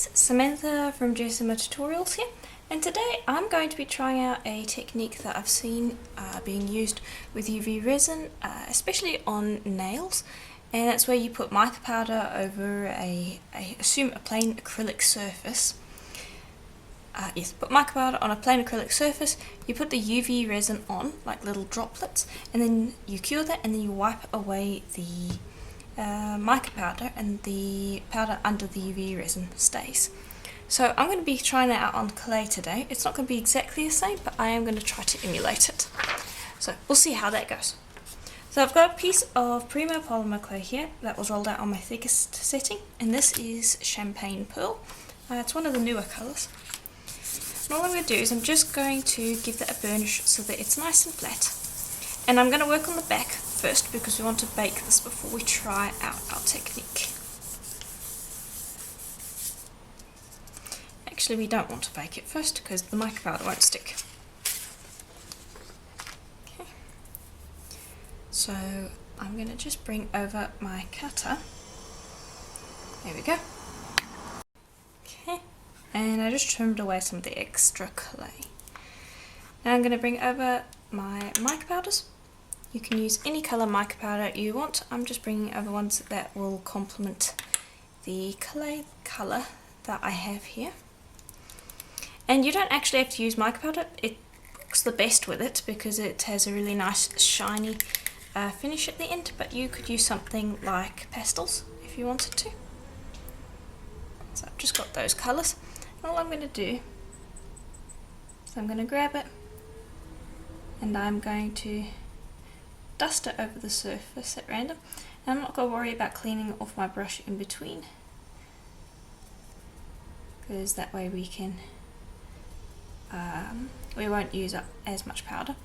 guys, Samantha from GSMO Tutorials here, and today I'm going to be trying out a technique that I've seen being used with UV resin, especially on nails, and that's where you put mica powder over I assume a plain acrylic surface. Yes, put mica powder on a plain acrylic surface, you put the UV resin on, like little droplets, and then you cure that and then you wipe away the mica powder, and the powder under the UV resin stays. So I'm going to be trying it out on clay today. It's not going to be exactly the same, but I am going to try to emulate it. So we'll see how that goes. So I've got a piece of Primo polymer clay here that was rolled out on my thickest setting, and this is Champagne Pearl. It's one of the newer colours. And all I'm going to do is I'm just going to give that a burnish so that it's nice and flat. And I'm going to work on the back first because we want to bake this before we try out our technique. Actually, we don't want to bake it first because the mica powder won't stick. Okay. So I'm going to just bring over my cutter. There we go. Okay. And I just trimmed away some of the extra clay. Now I'm going to bring over my mica powders. You can use any colour mica powder you want. I'm just bringing over ones that will complement the clay colour that I have here. And you don't actually have to use mica powder. It looks the best with it because it has a really nice shiny finish at the end, but you could use something like pastels if you wanted to. So I've just got those colours. And all I'm going to do is I'm going to grab it and I'm going to dust it over the surface at random, and I'm not going to worry about cleaning off my brush in between because that way we can we won't use up as much powder.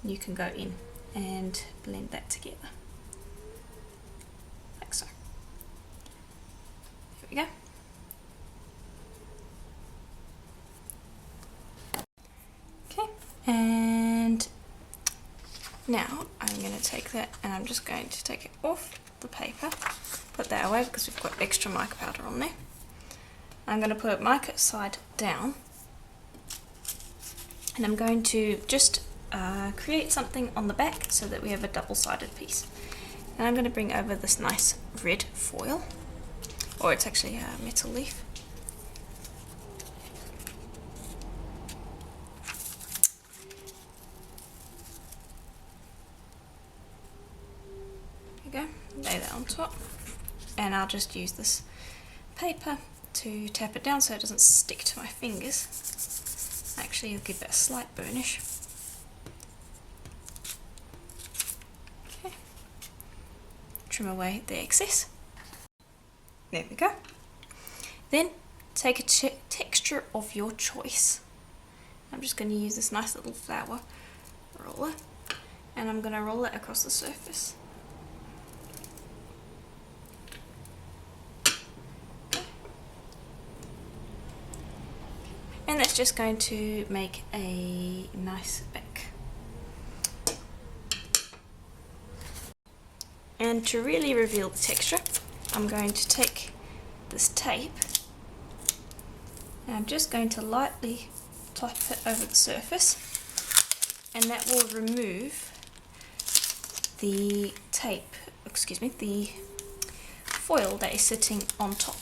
You can go in and blend that together like so. There we go. Okay, and now I'm going to take that and I'm just going to take it off the paper, put that away because we've got extra mica powder on there. I'm going to put it mica side down and I'm going to just create something on the back so that we have a double-sided piece. And I'm going to bring over this nice red foil, or it's actually a metal leaf. Go, lay that on top, and I'll just use this paper to tap it down so it doesn't stick to my fingers. Actually, it'll give it a slight burnish. Okay, trim away the excess. There we go. Then take a texture of your choice. I'm just going to use this nice little flower roller, and I'm going to roll it across the surface. And that's just going to make a nice back. And to really reveal the texture, I'm going to take this tape and I'm just going to lightly tap it over the surface, and that will remove the tape, the foil that is sitting on top,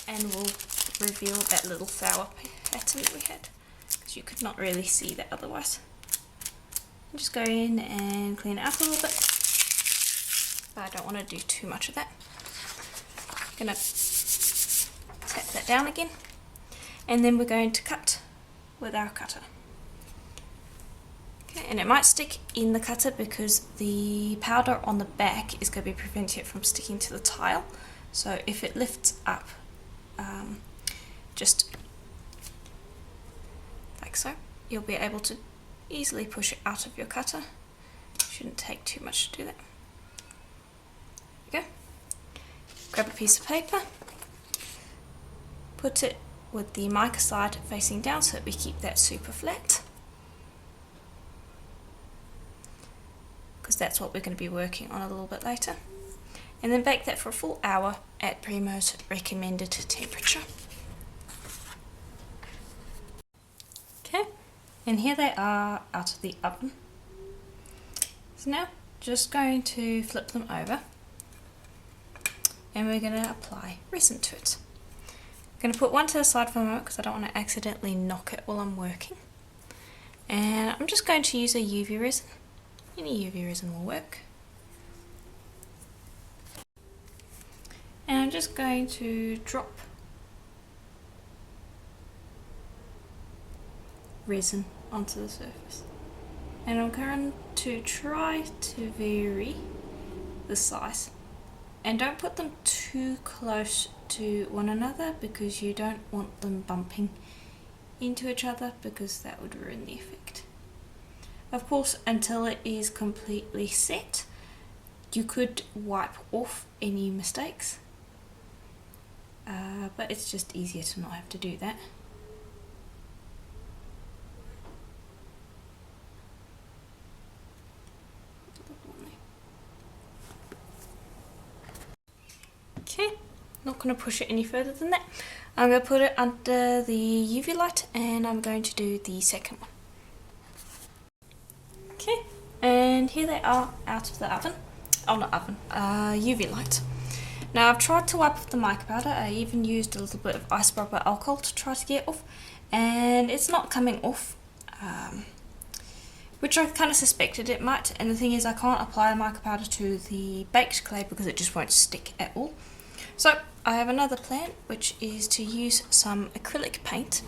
and will reveal that little flower pattern that we had, because you could not really see that otherwise. I'll just go in and clean it up a little bit, but I don't want to do too much of that. I'm going to tap that down again, and then we're going to cut with our cutter. Okay, and it might stick in the cutter because the powder on the back is going to be preventing it from sticking to the tile. So if it lifts up, just like so, you'll be able to easily push it out of your cutter. Shouldn't take too much to do that. There we go. Grab a piece of paper, put it with the mica side facing down so that we keep that super flat, because that's what we're going to be working on a little bit later. And then bake that for a full hour at Primo's recommended temperature. Okay, and here they are out of the oven. So now just going to flip them over and we're going to apply resin to it. I'm going to put one to the side for a moment because I don't want to accidentally knock it while I'm working. And I'm just going to use a UV resin. Any UV resin will work. And I'm just going to drop resin onto the surface. And I'm going to try to vary the size. And don't put them too close to one another because you don't want them bumping into each other because that would ruin the effect. Of course, until it is completely set, you could wipe off any mistakes, but it's just easier to not have to do that. Okay, not going to push it any further than that. I'm going to put it under the UV light and I'm going to do the second one. Okay, and here they are out of the oven. Oh, not oven, UV light. Now I've tried to wipe off the mica powder. I even used a little bit of isopropyl alcohol to try to get it off, and it's not coming off, which I kind of suspected it might. And the thing is, I can't apply the mica powder to the baked clay because it just won't stick at all. So I have another plan, which is to use some acrylic paint,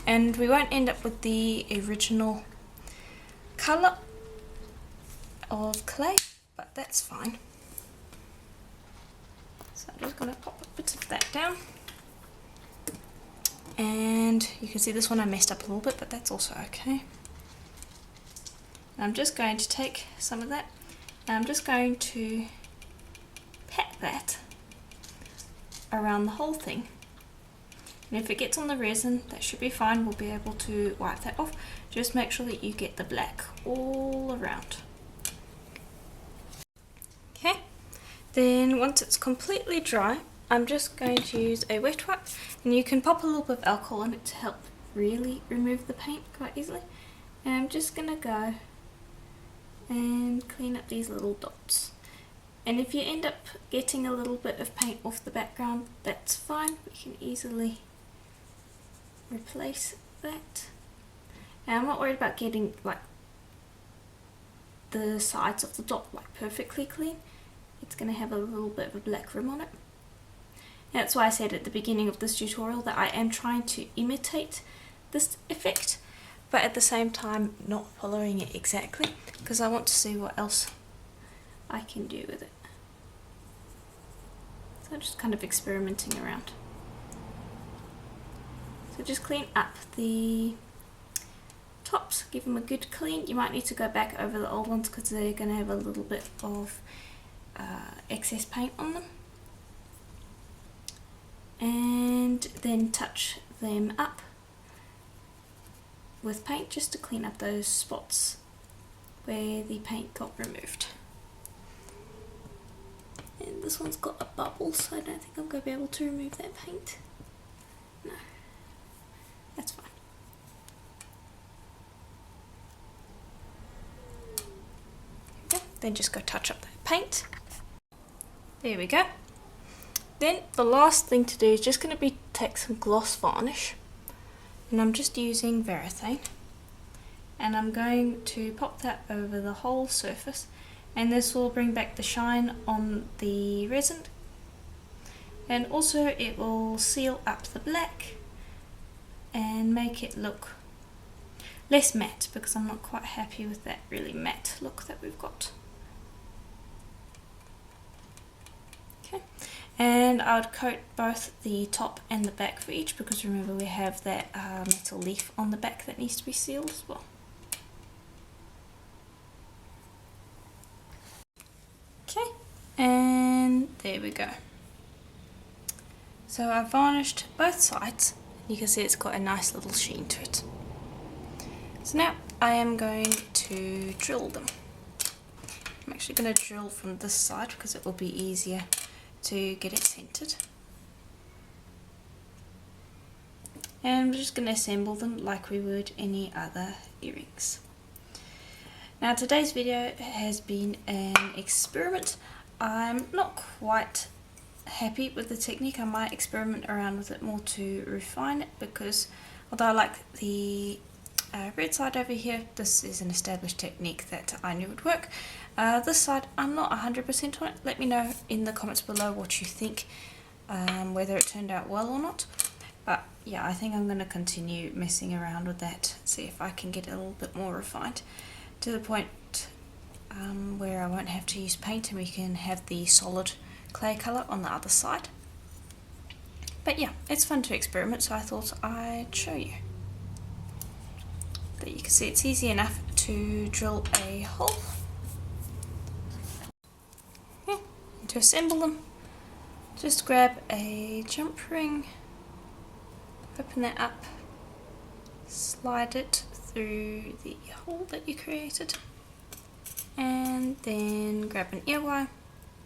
and we won't end up with the original colour of clay, but that's fine. So I'm just going to pop a bit of that down, and you can see this one I messed up a little bit, but that's also okay. And I'm just going to take some of that and I'm just going to pat that around the whole thing, and if it gets on the resin, that should be fine. We'll be able to wipe that off. Just make sure that you get the black all around. Okay, then once it's completely dry, I'm just going to use a wet wipe, and you can pop a little bit of alcohol in it to help really remove the paint quite easily. And I'm just going to go and clean up these little dots. And if you end up getting a little bit of paint off the background, that's fine. We can easily replace that. And I'm not worried about getting like the sides of the dot like perfectly clean. It's going to have a little bit of a black rim on it. And that's why I said at the beginning of this tutorial that I am trying to imitate this effect, but at the same time not following it exactly, because I want to see what else I can do with it. So I'm just kind of experimenting around. So just clean up the tops, give them a good clean. You might need to go back over the old ones because they're going to have a little bit of excess paint on them. And then touch them up with paint just to clean up those spots where the paint got removed. And this one's got a bubble, so I don't think I'm going to be able to remove that paint. No, that's fine. Okay, then just go touch up that paint. There we go. Then the last thing to do is just going to be take some gloss varnish, and I'm just using Varnishing, and I'm going to pop that over the whole surface, and this will bring back the shine on the resin, and also it will seal up the black and make it look less matte, because I'm not quite happy with that really matte look that we've got. Okay, and I would coat both the top and the back for each, because remember we have that metal leaf on the back that needs to be sealed as well. Okay, and there we go. So I've varnished both sides. You can see it's got a nice little sheen to it. So now I am going to drill them. I'm actually going to drill from this side because it will be easier to get it centered. And we're just going to assemble them like we would any other earrings. Now today's video has been an experiment. I'm not quite happy with the technique. I might experiment around with it more to refine it, because although I like the red side over here, this is an established technique that I knew would work. This side, I'm not 100% on it. Let me know in the comments below what you think, whether it turned out well or not. But yeah, I think I'm going to continue messing around with that, see if I can get it a little bit more refined, to the point where I won't have to use paint and we can have the solid clay colour on the other side. But yeah, it's fun to experiment, so I thought I'd show you. But you can see it's easy enough to drill a hole. Yeah, and to assemble them, just grab a jump ring, open that up, slide it through the hole that you created, and then grab an ear wire,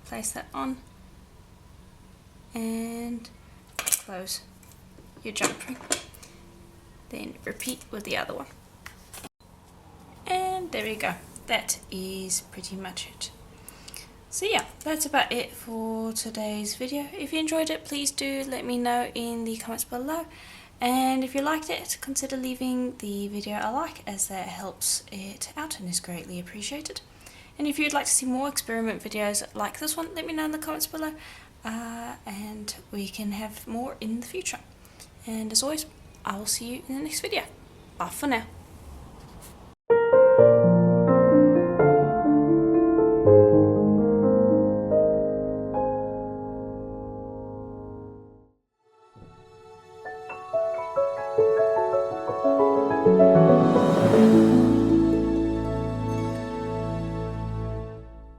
place that on, and close your jump ring. Then repeat with the other one. And there we go. That is pretty much it. So yeah, that's about it for today's video. If you enjoyed it, please do let me know in the comments below. And if you liked it, consider leaving the video a like, as that helps it out and is greatly appreciated. And if you'd like to see more experiment videos like this one, let me know in the comments below, and we can have more in the future. And as always, I will see you in the next video. Bye for now.